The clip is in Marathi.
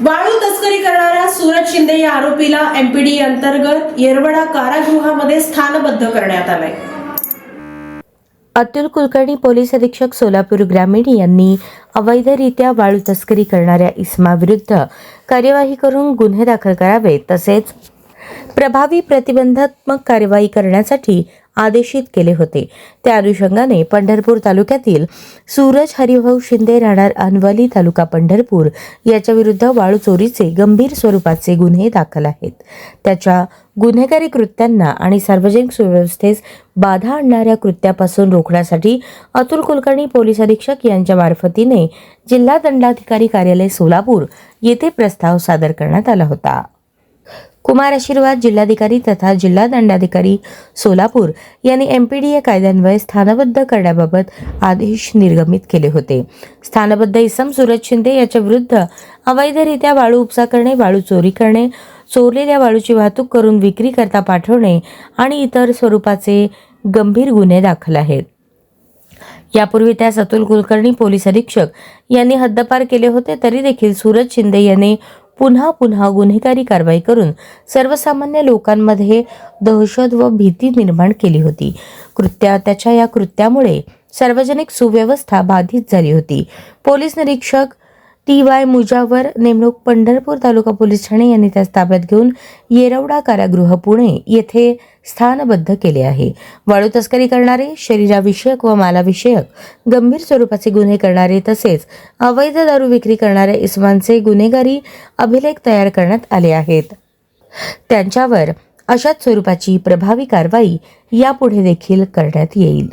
वाळू तस्करी करणाऱ्या सूरज शिंदे या आरोपीला एमपीडी अंतर्गत येरवडा कारागृहामध्ये स्थानबद्ध करण्यात आलंय। अतुल कुलकर्णी पोलीस अधीक्षक सोलापूर ग्रामीण यांनी अवैधरित्या वाळू तस्करी करणाऱ्या इसमाविरुद्ध कार्यवाही करून गुन्हे दाखल करावे तसेच प्रभावी प्रतिबंधात्मक कार्यवाही करण्यासाठी आदेशित केले होते। त्या अनुषंगाने पंढरपूर तालुक्यातील सूरज हरिभाऊ शिंदे राहणार अनवली तालुका पंढरपूर याच्या विरुद्ध वाळू चोरीचे गंभीर स्वरूपाचे गुन्हे दाखल आहेत। त्याच्या गुन्हेगारी कृत्यांना आणि सार्वजनिक सुव्यवस्थेस बाधा आणणाऱ्या कृत्यापासून रोखण्यासाठी अतुल कुलकर्णी पोलीस अधीक्षक यांच्या मार्फतीने जिल्हा दंडाधिकारी कार्यालय सोलापूर येथे प्रस्ताव सादर करण्यात आला होता। कुमार आशीर्वाद जिल्हाधिकारी तथा जिल्हा दंडाधिकारी सोलापूर यांनी एमपीडीए कायद्यान्वये स्थानबद्ध करण्याबाबत आदेश निर्गमित केले होते। स्थानबद्ध इसम सूरज शिंदे याच्या विरुद्ध अवैधरित्या वाळू उपसा करणे, वाळू चोरी करणे, चोरलेल्या वाळूची वाहतूक करून विक्री करता पाठवणे आणि इतर स्वरूपाचे गंभीर गुन्हे दाखल आहेत। यापूर्वी त्यास अतुल कुलकर्णी पोलीस अधीक्षक यांनी हद्दपार केले होते, तरी देखील सूरज शिंदे यांनी पुन्हा गुन्हेगारी कारवाई करून सर्वसामान्य लोकांमध्ये दहशत व भीती निर्माण केली होती। त्याच्या या कृत्यामुळे सार्वजनिक सुव्यवस्था बाधित झाली होती। पोलीस निरीक्षक TY मुजावर नेमणूक पंढरपूर तालुका पोलीस ठाणे यांनी त्यास ताब्यात घेऊन येरवडा कारागृह पुणे येथे स्थानबद्ध केले आहे। वाळू तस्करी करणारे, शरीराविषयक व मालाविषयक गंभीर स्वरूपाचे गुन्हे करणारे तसेच अवैध दारू विक्री करणाऱ्या इसमांचे गुन्हेगारी अभिलेख तयार करण्यात आले आहेत। त्यांच्यावर अशाच स्वरूपाची प्रभावी कारवाई यापुढे देखील करण्यात येईल।